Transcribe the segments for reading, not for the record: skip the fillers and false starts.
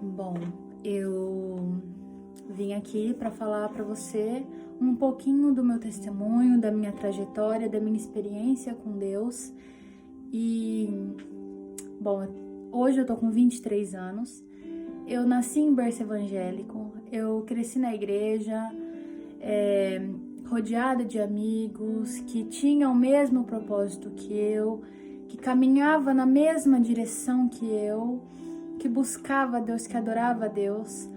Bom, eu vim aqui para falar para você um pouquinho do meu testemunho, da minha trajetória, da minha experiência com Deus. Bom, hoje eu tô com 23 anos. Eu nasci em berço evangélico, eu cresci na igreja, rodeada de amigos que tinham o mesmo propósito que eu, que caminhava na mesma direção que eu, que buscava a Deus, que adorava a Deus.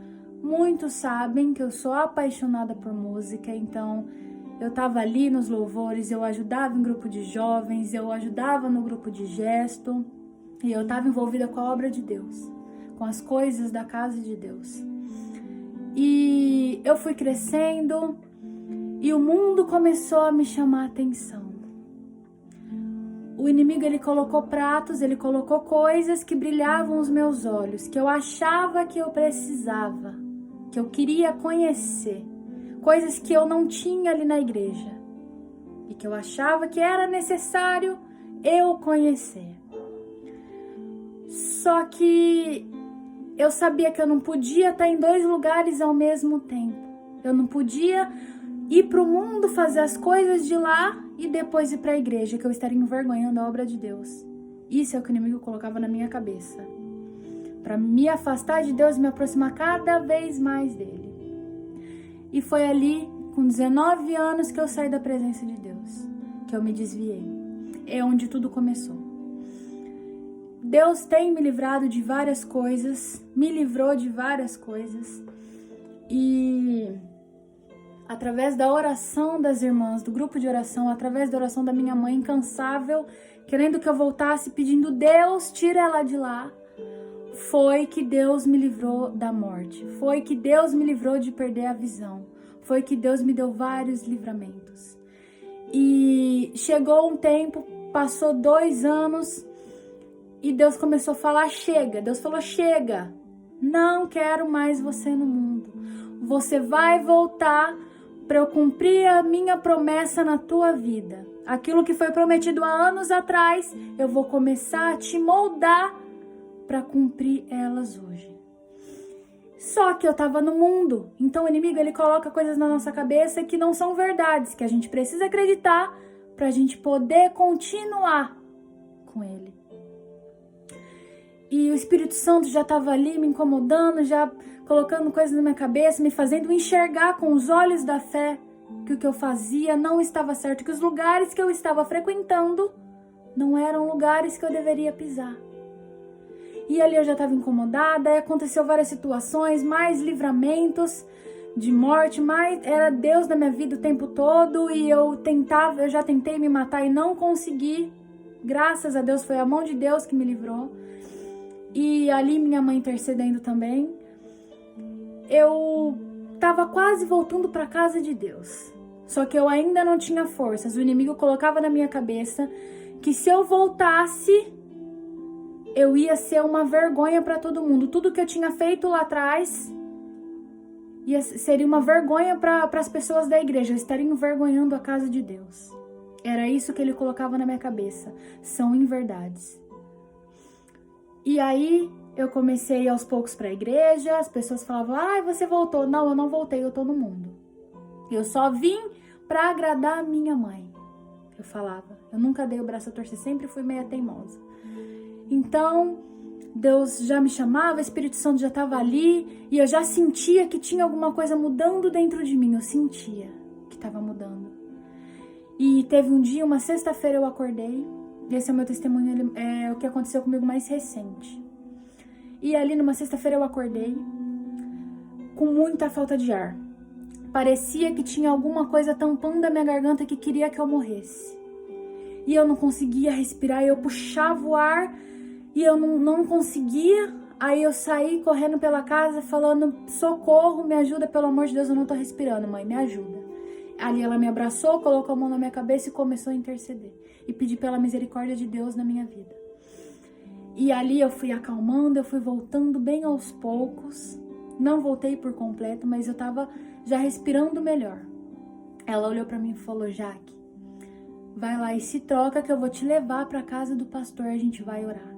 Muitos sabem que eu sou apaixonada por música, então eu estava ali nos louvores, eu ajudava em grupo de jovens, eu ajudava no grupo de gesto, e eu estava envolvida com a obra de Deus, com as coisas da casa de Deus. E eu fui crescendo e o mundo começou a me chamar a atenção. O inimigo, ele colocou pratos, ele colocou coisas que brilhavam os meus olhos, que eu achava que eu precisava, que eu queria conhecer, coisas que eu não tinha ali na igreja e que eu achava que era necessário eu conhecer. Só que eu sabia que eu não podia estar em dois lugares ao mesmo tempo. Eu não podia ir para o mundo fazer as coisas de lá e depois ir para a igreja, que eu estaria envergonhando a obra de Deus. Isso é o que o inimigo colocava na minha cabeça, para me afastar de Deus e me aproximar cada vez mais dele. E foi ali, com 19 anos, que eu saí da presença de Deus, que eu me desviei. É onde tudo começou. Deus tem me livrado de várias coisas, me livrou de várias coisas, e através da oração das irmãs, do grupo de oração, através da oração da minha mãe incansável, querendo que eu voltasse, pedindo: Deus, tira ela de lá, foi que Deus me livrou da morte, foi que Deus me livrou de perder a visão, foi que Deus me deu vários livramentos. E chegou um tempo, passou 2 anos, e Deus começou a falar: chega. Deus falou: chega, não quero mais você no mundo. Você vai voltar para eu cumprir a minha promessa na tua vida. Aquilo que foi prometido há anos atrás, eu vou começar a te moldar para cumprir elas hoje. Só que eu estava no mundo, então o inimigo, ele coloca coisas na nossa cabeça que não são verdades, que a gente precisa acreditar para a gente poder continuar com ele. E o Espírito Santo já estava ali me incomodando, já colocando coisas na minha cabeça, me fazendo enxergar com os olhos da fé que o que eu fazia não estava certo, que os lugares que eu estava frequentando não eram lugares que eu deveria pisar. E ali eu já estava incomodada, e aconteceu várias situações, mais livramentos de morte, mais era Deus na minha vida o tempo todo, e eu já tentei me matar e não consegui. Graças a Deus, foi a mão de Deus que me livrou. E ali minha mãe intercedendo também. Eu estava quase voltando para a casa de Deus. Só que eu ainda não tinha forças. O inimigo colocava na minha cabeça que se eu voltasse, eu ia ser uma vergonha para todo mundo. Tudo que eu tinha feito lá atrás seria uma vergonha para as pessoas da igreja. Eu estaria envergonhando a casa de Deus. Era isso que ele colocava na minha cabeça. São inverdades. E aí eu comecei aos poucos para a igreja, as pessoas falavam: ai, você voltou. Não, eu não voltei, eu tô no mundo. Eu só vim para agradar a minha mãe. Eu falava, eu nunca dei o braço a torcer, sempre fui meia teimosa. Então, Deus já me chamava, o Espírito Santo já estava ali, e eu já sentia que tinha alguma coisa mudando dentro de mim, eu sentia que estava mudando. E teve um dia, uma sexta-feira, eu acordei. Esse é o meu testemunho, é o que aconteceu comigo mais recente. E ali numa sexta-feira eu acordei com muita falta de ar. Parecia que tinha alguma coisa tampando a minha garganta que queria que eu morresse. E eu não conseguia respirar, eu puxava o ar e eu não conseguia. Aí eu saí correndo pela casa falando: socorro, me ajuda, pelo amor de Deus, eu não tô respirando, mãe, me ajuda. Ali ela me abraçou, colocou a mão na minha cabeça e começou a interceder. E pedir pela misericórdia de Deus na minha vida. E ali eu fui acalmando, eu fui voltando bem aos poucos. Não voltei por completo, mas eu tava já respirando melhor. Ela olhou pra mim e falou: Jaque, vai lá e se troca que eu vou te levar pra casa do pastor, a gente vai orar.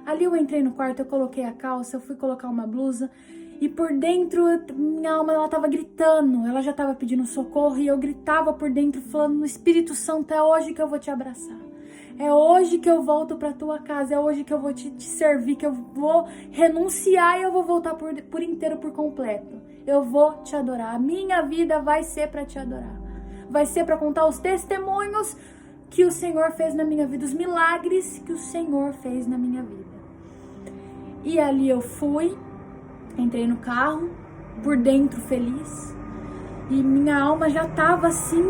Ali eu entrei no quarto, eu coloquei a calça, eu fui colocar uma blusa e por dentro minha alma ela tava gritando, ela já tava pedindo socorro e eu gritava por dentro falando: no Espírito Santo, é hoje que eu vou te abraçar. É hoje que eu volto pra tua casa, é hoje que eu vou te servir, que eu vou renunciar e eu vou voltar por inteiro, por completo. Eu vou te adorar, a minha vida vai ser pra te adorar. Vai ser pra contar os testemunhos que o Senhor fez na minha vida, os milagres que o Senhor fez na minha vida. E ali eu fui, entrei no carro, por dentro feliz, e minha alma já tava assim,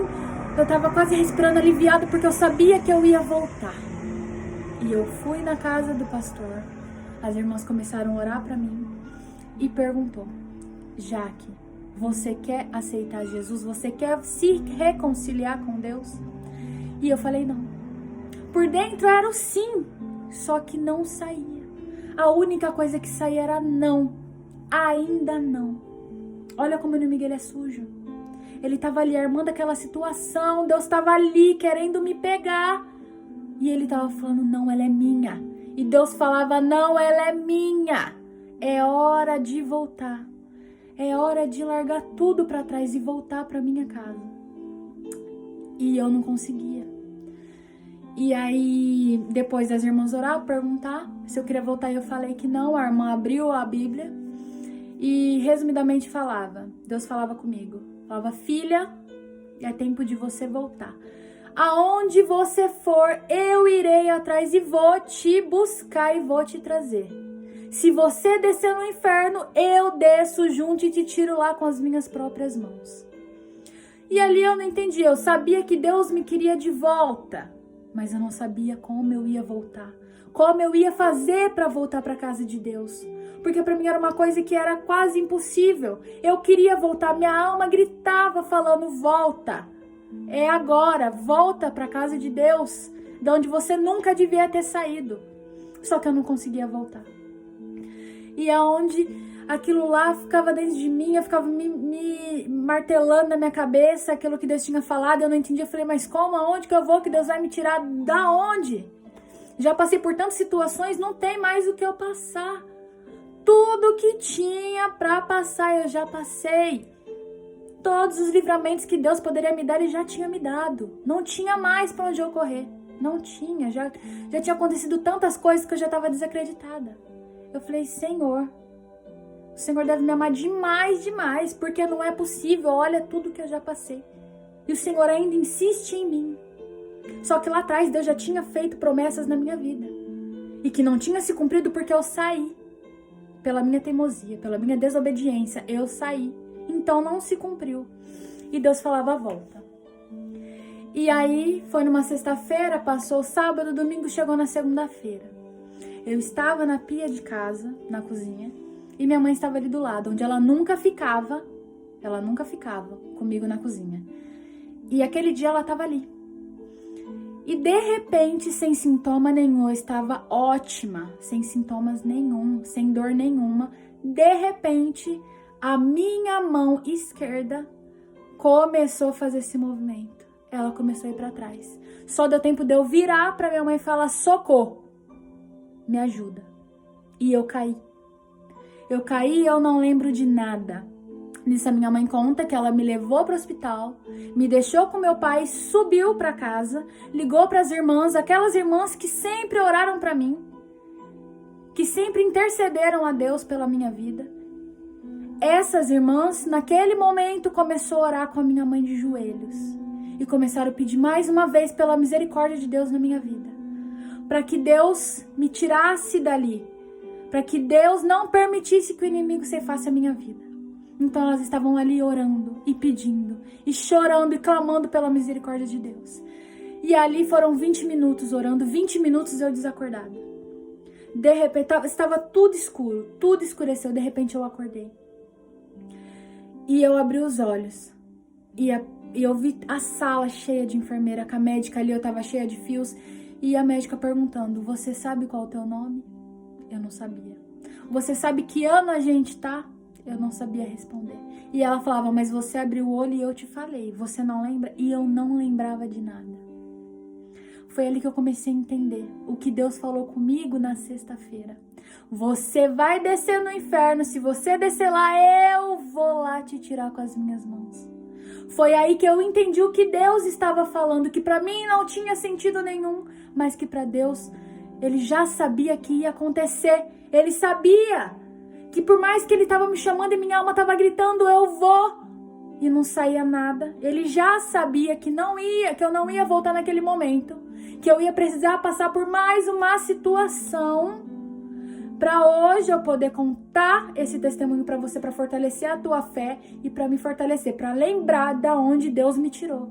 eu tava quase respirando aliviada, porque eu sabia que eu ia voltar. E eu fui na casa do pastor, as irmãs começaram a orar pra mim, e perguntou: Jaque, você quer aceitar Jesus? Você quer se reconciliar com Deus? E eu falei não. Por dentro era o sim, só que não saía. A única coisa que saía era não. Ainda não. Olha como o inimigo ele é sujo. Ele estava ali armando aquela situação. Deus estava ali querendo me pegar. E ele estava falando: não, ela é minha. E Deus falava: não, ela é minha. É hora de voltar. É hora de largar tudo para trás e voltar para minha casa. E eu não conseguia. E aí, depois das irmãs orar, perguntar se eu queria voltar, eu falei que não. A irmã abriu a Bíblia e resumidamente falava, Deus falava comigo, falava: filha, é tempo de você voltar. Aonde você for, eu irei atrás e vou te buscar e vou te trazer. Se você descer no inferno, eu desço junto e te tiro lá com as minhas próprias mãos. E ali eu não entendi, eu sabia que Deus me queria de volta, mas eu não sabia como eu ia voltar, como eu ia fazer para voltar para a casa de Deus, porque para mim era uma coisa que era quase impossível. Eu queria voltar, minha alma gritava falando: volta, é agora, volta para a casa de Deus, de onde você nunca devia ter saído. Só que eu não conseguia voltar. E aonde aquilo lá ficava dentro de mim, eu ficava me martelando na minha cabeça, aquilo que Deus tinha falado, eu não entendia. Eu falei: mas como? Aonde que eu vou? Que Deus vai me tirar? Da onde? Já passei por tantas situações, não tem mais o que eu passar. Tudo que tinha pra passar, eu já passei. Todos os livramentos que Deus poderia me dar, Ele já tinha me dado. Não tinha mais pra onde eu correr. Não tinha, já tinha acontecido tantas coisas que eu já estava desacreditada. Eu falei: Senhor, o Senhor deve me amar demais, demais, porque não é possível, olha tudo que eu já passei. E o Senhor ainda insiste em mim. Só que lá atrás Deus já tinha feito promessas na minha vida. E que não tinha se cumprido porque eu saí. Pela minha teimosia, pela minha desobediência, eu saí. Então não se cumpriu. E Deus falava: volta. E aí foi numa sexta-feira, passou o sábado, domingo, chegou na segunda-feira. Eu estava na pia de casa, na cozinha, e minha mãe estava ali do lado, onde ela nunca ficava comigo na cozinha. E aquele dia ela estava ali. E de repente, sem sintoma nenhum, eu estava ótima, sem sintomas nenhum, sem dor nenhuma. De repente, a minha mão esquerda começou a fazer esse movimento. Ela começou a ir para trás. Só deu tempo de eu virar para minha mãe e falar: socorro, me ajuda. E eu caí. Eu caí e eu não lembro de nada. Nisso a minha mãe conta que ela me levou para o hospital, me deixou com meu pai, subiu para casa, ligou para as irmãs, aquelas irmãs que sempre oraram para mim, que sempre intercederam a Deus pela minha vida. Essas irmãs, naquele momento, começou a orar com a minha mãe de joelhos e começaram a pedir mais uma vez pela misericórdia de Deus na minha vida, para que Deus me tirasse dali, para que Deus não permitisse que o inimigo ceifasse a minha vida. Então elas estavam ali orando e pedindo e chorando e clamando pela misericórdia de Deus. E ali foram 20 minutos orando, 20 minutos eu desacordada. De repente estava tudo escuro, tudo escureceu, de repente eu acordei. E eu abri os olhos e eu vi a sala cheia de enfermeira, com a médica ali, eu estava cheia de fios. E a médica perguntando: você sabe qual é o teu nome? Eu não sabia. Você sabe que ano a gente tá? Eu não sabia responder. E ela falava: mas você abriu o olho e eu te falei, você não lembra? E eu não lembrava de nada. foi ali que eu comecei a entender o que Deus falou comigo na sexta-feira. Você vai descer no inferno, se você descer lá, eu vou lá te tirar com as minhas mãos. Foi aí que eu entendi o que Deus estava falando, que para mim não tinha sentido nenhum, mas que para Deus, Ele já sabia que ia acontecer. Ele sabia que por mais que Ele estava me chamando e minha alma estava gritando, eu vou, e não saía nada. Ele já sabia que eu não ia voltar naquele momento, que eu ia precisar passar por mais uma situação para hoje eu poder contar esse testemunho para você, para fortalecer a tua fé e para me fortalecer, para lembrar da onde Deus me tirou,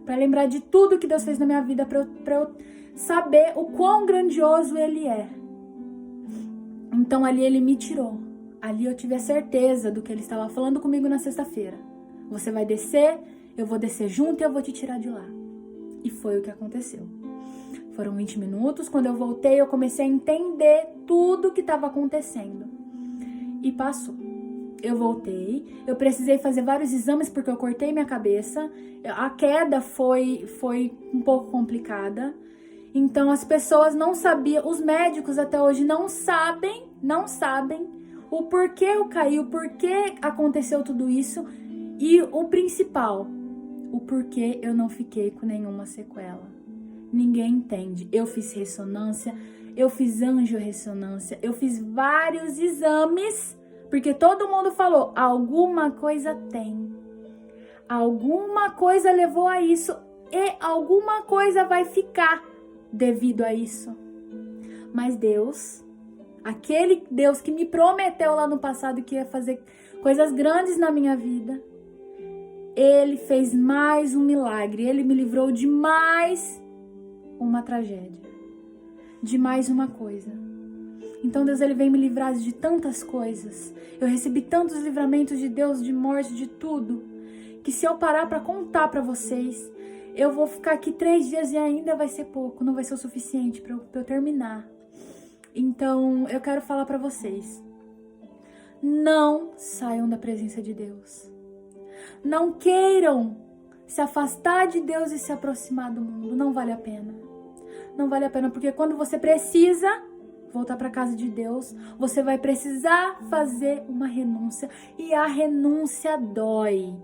para lembrar de tudo que Deus fez na minha vida, para eu saber o quão grandioso Ele é. Então ali Ele me tirou. Ali eu tive a certeza do que Ele estava falando comigo na sexta-feira. Você vai descer, eu vou descer junto e eu vou te tirar de lá. E foi o que aconteceu. Foram 20 minutos, quando eu voltei, eu comecei a entender tudo o que estava acontecendo. E passou. Eu voltei, eu precisei fazer vários exames porque eu cortei minha cabeça. A queda foi um pouco complicada. Então as pessoas não sabiam, os médicos até hoje não sabem o porquê eu caí, o porquê aconteceu tudo isso. E o principal, o porquê eu não fiquei com nenhuma sequela. Ninguém entende. Eu fiz ressonância, eu fiz angiorressonância, eu fiz vários exames, porque todo mundo falou, alguma coisa tem. Alguma coisa levou a isso e alguma coisa vai ficar devido a isso. Mas Deus, aquele Deus que me prometeu lá no passado que ia fazer coisas grandes na minha vida, Ele fez mais um milagre. Ele me livrou de mais uma tragédia, de mais uma coisa. Então Deus, Ele vem me livrar de tantas coisas. Eu recebi tantos livramentos de Deus, de morte, de tudo, que se eu parar para contar para vocês, eu vou ficar aqui 3 dias e ainda vai ser pouco, não vai ser o suficiente para eu terminar. Então eu quero falar para vocês, não saiam da presença de Deus. Não queiram se afastar de Deus e se aproximar do mundo. Não vale a pena. Não vale a pena, porque quando você precisa voltar para casa de Deus, você vai precisar fazer uma renúncia. E a renúncia dói.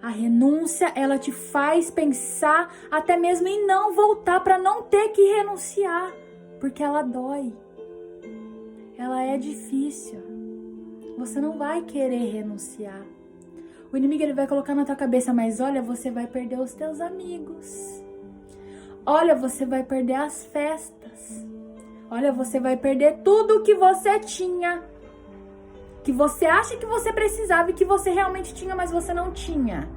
A renúncia, ela te faz pensar até mesmo em não voltar, para não ter que renunciar. Porque ela dói. Ela é difícil. Você não vai querer renunciar. O inimigo, ele vai colocar na tua cabeça, mas olha, você vai perder os teus amigos. Olha, você vai perder as festas. Olha, você vai perder tudo o que você tinha. Que você acha que você precisava e que você realmente tinha, mas você não tinha.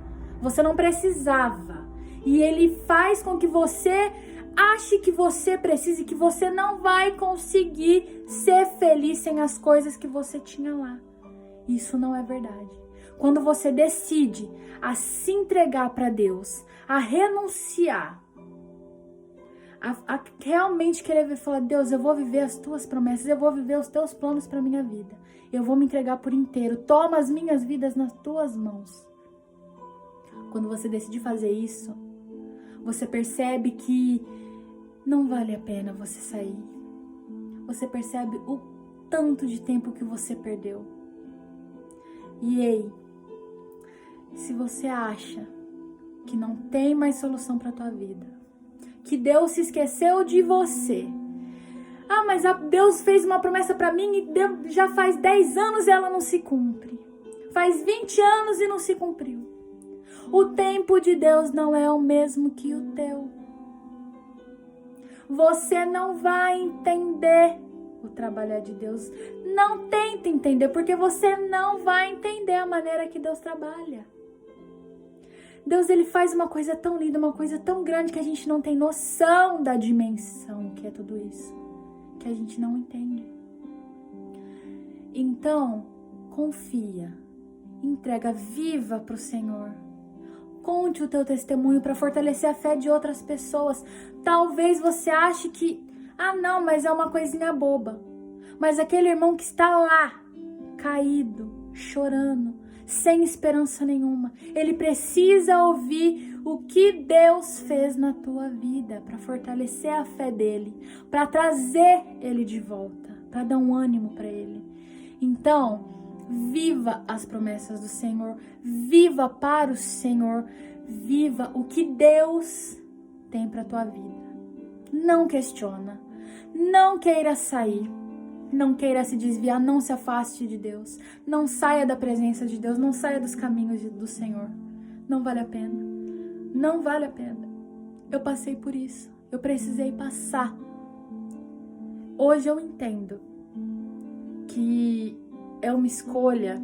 Você não precisava. E ele faz com que você ache que você precisa e que você não vai conseguir ser feliz sem as coisas que você tinha lá. Isso não é verdade. Quando você decide a se entregar para Deus, a renunciar, a realmente querer ver, falar, Deus, eu vou viver as tuas promessas, eu vou viver os teus planos para minha vida. Eu vou me entregar por inteiro. Toma as minhas vidas nas tuas mãos. Quando você decide fazer isso, você percebe que não vale a pena você sair. Você percebe o tanto de tempo que você perdeu. E ei, se você acha que não tem mais solução para a tua vida, que Deus se esqueceu de você. Ah, mas Deus fez uma promessa para mim e já faz 10 anos e ela não se cumpre. Faz 20 anos e não se cumpriu. O tempo de Deus não é o mesmo que o teu. Você não vai entender o trabalhar de Deus. Não tenta entender, porque você não vai entender a maneira que Deus trabalha. Deus, ele faz uma coisa tão linda, uma coisa tão grande que a gente não tem noção da dimensão que é tudo isso. Que a gente não entende. Então, confia. Entrega, viva para o Senhor. Conte o teu testemunho para fortalecer a fé de outras pessoas. Talvez você ache que, não, mas é uma coisinha boba. Mas aquele irmão que está lá, caído, chorando, sem esperança nenhuma, ele precisa ouvir o que Deus fez na tua vida para fortalecer a fé dele, para trazer ele de volta, para dar um ânimo para ele. Então, viva as promessas do Senhor, viva para o Senhor, viva o que Deus tem para tua vida. Não questiona, não queira sair, não queira se desviar, não se afaste de Deus, não saia da presença de Deus, não saia dos caminhos do Senhor. Não vale a pena, não vale a pena. Eu passei por isso, eu precisei passar. Hoje eu entendo que é uma escolha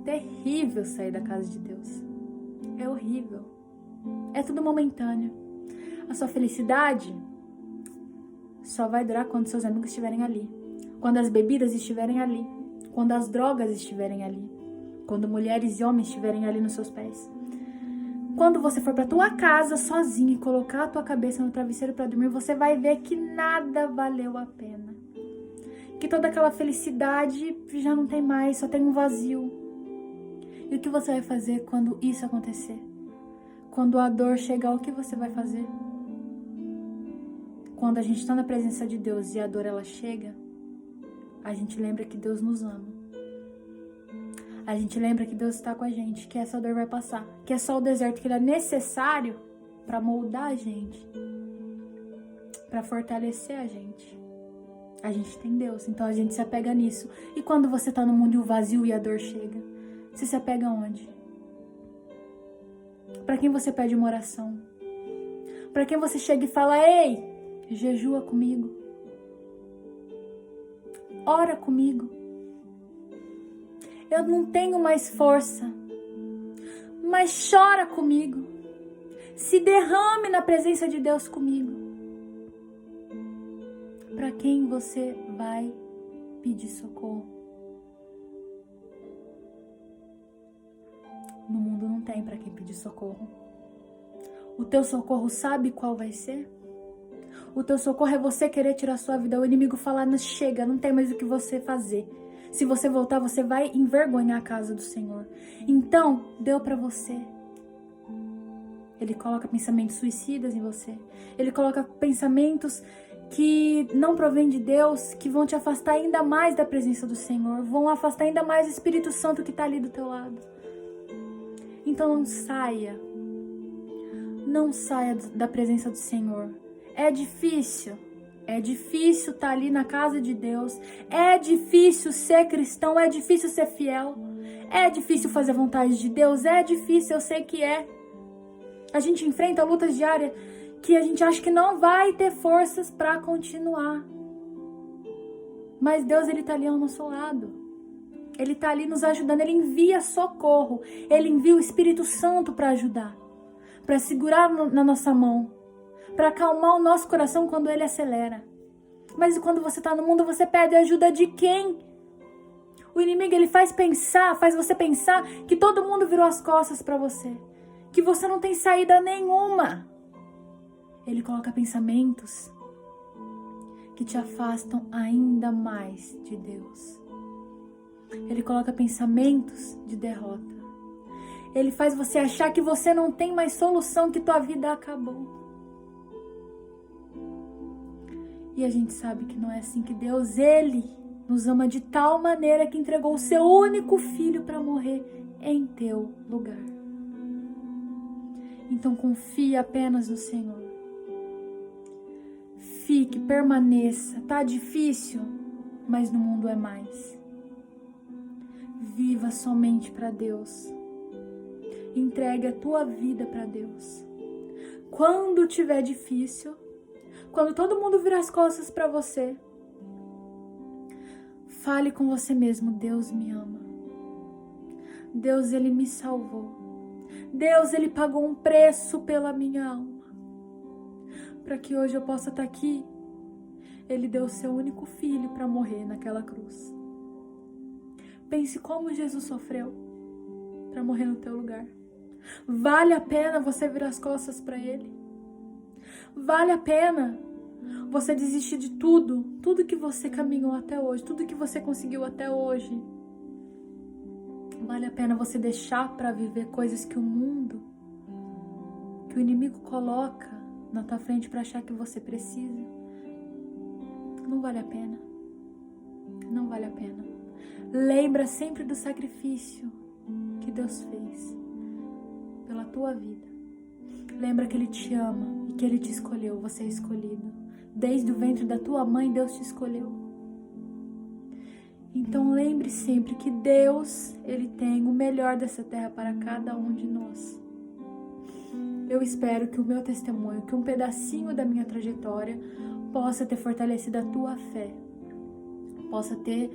terrível sair da casa de Deus. É horrível, é tudo momentâneo. A sua felicidade só vai durar quando seus amigos estiverem ali, quando as bebidas estiverem ali, quando as drogas estiverem ali, quando mulheres e homens estiverem ali nos seus pés. Quando você for para tua casa sozinho e colocar a tua cabeça no travesseiro para dormir, você vai ver que nada valeu a pena. Que toda aquela felicidade já não tem mais, só tem um vazio. E o que você vai fazer quando isso acontecer? Quando a dor chegar, o que você vai fazer? Quando a gente está na presença de Deus e a dor ela chega, a gente lembra que Deus nos ama. A gente lembra que Deus está com a gente, que essa dor vai passar, que é só o deserto que ele é necessário para moldar a gente, para fortalecer a gente. A gente tem Deus, então a gente se apega nisso. E quando você está no mundo e o vazio e a dor chega, você se apega aonde? Para quem você pede uma oração? Para quem você chega e fala: ei, jejua comigo, ora comigo, eu não tenho mais força, mas chora comigo, se derrame na presença de Deus comigo. Para quem você vai pedir socorro? No mundo não tem para quem pedir socorro. O teu socorro sabe qual vai ser? O teu socorro é você querer tirar sua vida. O inimigo falar: não, chega, não tem mais o que você fazer. Se você voltar, você vai envergonhar a casa do Senhor. Então, deu pra você. Ele coloca pensamentos suicidas em você. Ele coloca pensamentos que não provêm de Deus, que vão te afastar ainda mais da presença do Senhor. Vão afastar ainda mais o Espírito Santo que tá ali do teu lado. Então não saia. Não saia da presença do Senhor. É difícil estar ali na casa de Deus, é difícil ser cristão, é difícil ser fiel, é difícil fazer a vontade de Deus, é difícil, eu sei que é. A gente enfrenta lutas diárias que a gente acha que não vai ter forças para continuar. Mas Deus, ele tá ali ao nosso lado. Ele tá ali nos ajudando, ele envia socorro, ele envia o Espírito Santo para ajudar, para segurar na nossa mão, para acalmar o nosso coração quando ele acelera. Mas quando você está no mundo, você pede ajuda de quem? O inimigo, ele faz você pensar que todo mundo virou as costas para você, que você não tem saída nenhuma. Ele coloca pensamentos que te afastam ainda mais de Deus. Ele coloca pensamentos de derrota. Ele faz você achar que você não tem mais solução, que tua vida acabou. E a gente sabe que não é assim, que Deus, ele nos ama de tal maneira que entregou o seu único filho para morrer em teu lugar. Então confia apenas no Senhor. Fique, permaneça. Tá difícil, mas no mundo é mais. Viva somente para Deus. Entregue a tua vida para Deus. Quando tiver difícil, quando todo mundo virar as costas para você, fale com você mesmo: Deus me ama. Deus, ele me salvou. Deus, ele pagou um preço pela minha alma, para que hoje eu possa estar aqui. Ele deu o seu único filho para morrer naquela cruz. Pense como Jesus sofreu para morrer no teu lugar. Vale a pena você virar as costas para ele? Vale a pena você desistir de tudo que você caminhou até hoje, tudo que você conseguiu até hoje? Vale a pena você deixar para viver coisas que o mundo que o inimigo coloca na tua frente para achar que você precisa, não vale a pena. Não vale a pena. Lembra sempre do sacrifício que Deus fez pela tua vida. Lembra que Ele te ama e que Ele te escolheu. Você é escolhido. Desde o ventre da tua mãe, Deus te escolheu. Então lembre sempre que Deus, Ele tem o melhor dessa terra para cada um de nós. Eu espero que o meu testemunho, que um pedacinho da minha trajetória possa ter fortalecido a tua fé, possa ter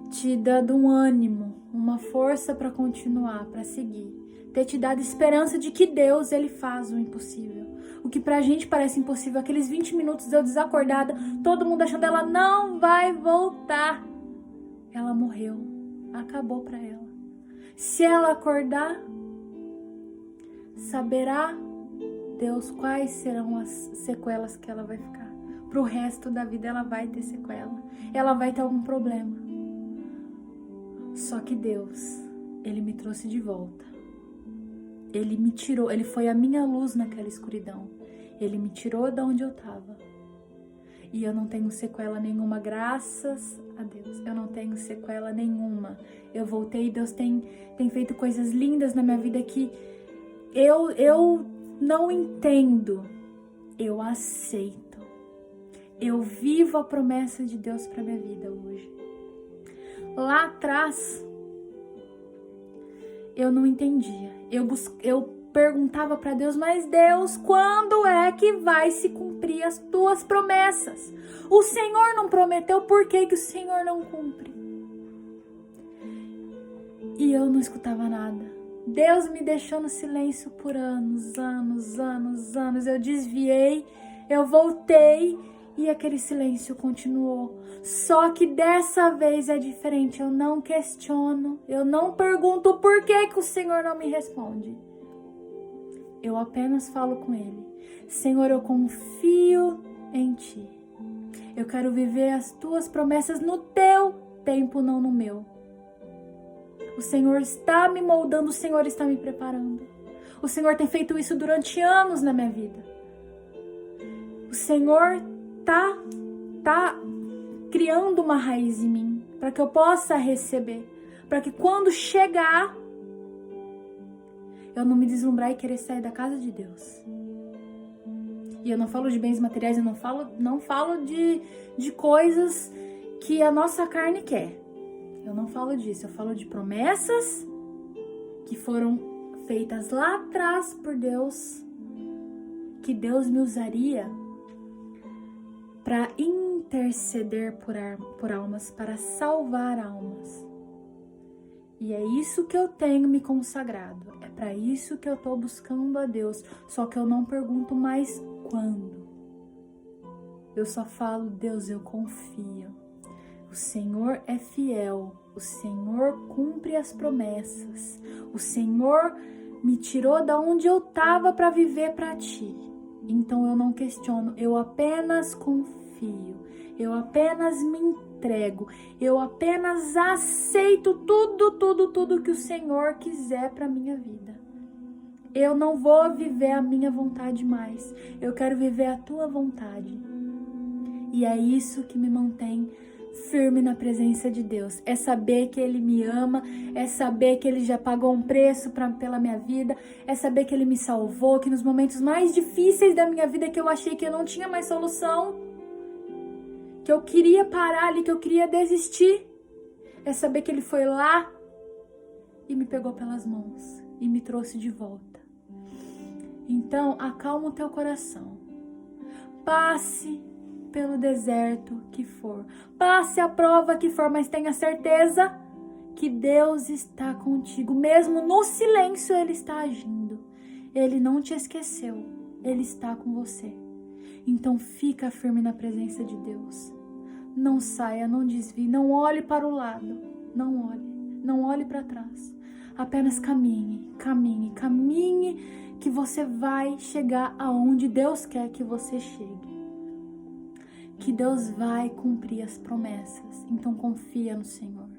te dado um ânimo, uma força para continuar, para seguir, ter te dado esperança de que Deus, Ele faz o impossível. O que pra gente parece impossível, aqueles 20 minutos eu desacordada, todo mundo achando ela não vai voltar. Ela morreu, acabou pra ela. Se ela acordar, saberá Deus quais serão as sequelas que ela vai ficar. Pro resto da vida ela vai ter sequela, ela vai ter algum problema. Só que Deus, Ele me trouxe de volta. Ele me tirou, Ele foi a minha luz naquela escuridão. Ele me tirou de onde eu estava. E eu não tenho sequela nenhuma, graças a Deus. Eu não tenho sequela nenhuma. Eu voltei e Deus tem feito coisas lindas na minha vida que eu não entendo. Eu aceito. Eu vivo a promessa de Deus para minha vida hoje. Lá atrás, eu não entendia. Eu perguntava para Deus, mas Deus, quando é que vai se cumprir as tuas promessas? O Senhor não prometeu, por que o Senhor não cumpre? E eu não escutava nada. Deus me deixou no silêncio por anos. Eu desviei, eu voltei e aquele silêncio continuou. Só que dessa vez é diferente. Eu não questiono, eu não pergunto por que o Senhor não me responde. Eu apenas falo com Ele. Senhor, eu confio em Ti. Eu quero viver as Tuas promessas no Teu tempo, não no meu. O Senhor está me moldando, o Senhor está me preparando. O Senhor tem feito isso durante anos na minha vida. O Senhor tá criando uma raiz em mim, para que eu possa receber, para que quando chegar, eu não me deslumbrar e querer sair da casa de Deus. E eu não falo de bens materiais, eu não falo de coisas que a nossa carne quer. Eu não falo disso, eu falo de promessas que foram feitas lá atrás por Deus, que Deus me usaria para interceder por almas, para salvar almas. E é isso que eu tenho me consagrado. É para isso que eu estou buscando a Deus. Só que eu não pergunto mais quando. Eu só falo, Deus, eu confio. O Senhor é fiel. O Senhor cumpre as promessas. O Senhor me tirou da onde eu estava para viver para Ti. Então eu não questiono. Eu apenas confio. Eu apenas me entrego. Eu apenas aceito tudo que o Senhor quiser para minha vida. Eu não vou viver a minha vontade mais. Eu quero viver a Tua vontade. E é isso que me mantém firme na presença de Deus. É saber que Ele me ama. É saber que Ele já pagou um preço pela minha vida. É saber que Ele me salvou. Que nos momentos mais difíceis da minha vida, que eu achei que eu não tinha mais solução, que eu queria parar ali, que eu queria desistir, é saber que Ele foi lá e me pegou pelas mãos e me trouxe de volta. Então, acalma o teu coração. Passe pelo deserto que for. Passe a prova que for, mas tenha certeza que Deus está contigo. Mesmo no silêncio, Ele está agindo. Ele não te esqueceu. Ele está com você. Então, fica firme na presença de Deus. Não saia, não desvie, não olhe para o lado. Não olhe para trás. Apenas caminhe, que você vai chegar aonde Deus quer que você chegue. Que Deus vai cumprir as promessas. Então confia no Senhor.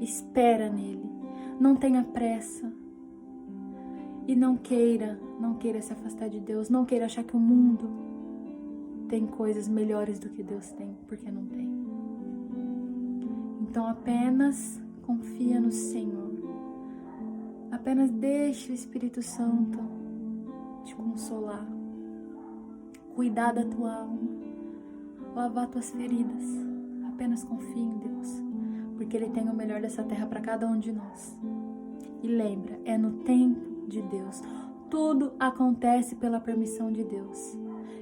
Espera nele. Não tenha pressa. E não queira se afastar de Deus, não queira achar que o mundo tem coisas melhores do que Deus tem, porque não tem. Então apenas confia no Senhor. Apenas deixe o Espírito Santo te consolar, cuidar da tua alma, lavar tuas feridas. Apenas confie em Deus, porque Ele tem o melhor dessa terra para cada um de nós. E lembra, é no tempo de Deus. Tudo acontece pela permissão de Deus.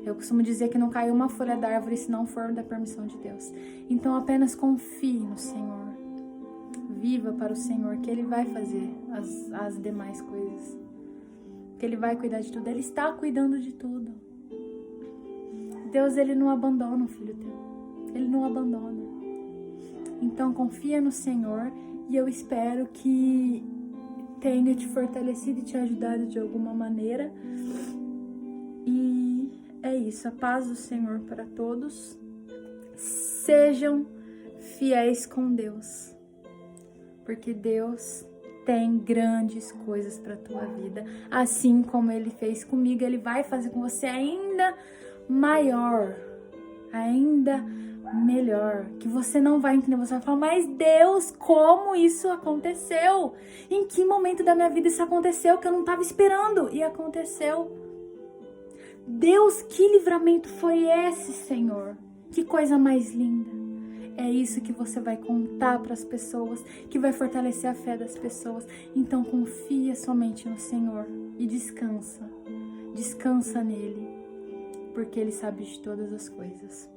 Eu costumo dizer que não caiu uma folha da árvore se não for da permissão de Deus. Então apenas confie no Senhor. Viva para o Senhor, que Ele vai fazer as demais coisas. Que Ele vai cuidar de tudo. Ele está cuidando de tudo. Deus, Ele não abandona o filho teu. Ele não abandona. Então confia no Senhor e eu espero que tenha te fortalecido e te ajudado de alguma maneira. E é isso, a paz do Senhor para todos. Sejam fiéis com Deus, porque Deus tem grandes coisas para a tua vida. Assim como Ele fez comigo, Ele vai fazer com você ainda maior, ainda melhor, que você não vai entender. Você vai falar, mas Deus, como isso aconteceu? Em que momento da minha vida isso aconteceu que eu não estava esperando? E aconteceu. Deus, que livramento foi esse, Senhor? Que coisa mais linda. É isso que você vai contar para as pessoas, que vai fortalecer a fé das pessoas. Então confia somente no Senhor e descansa. Descansa nele, porque Ele sabe de todas as coisas.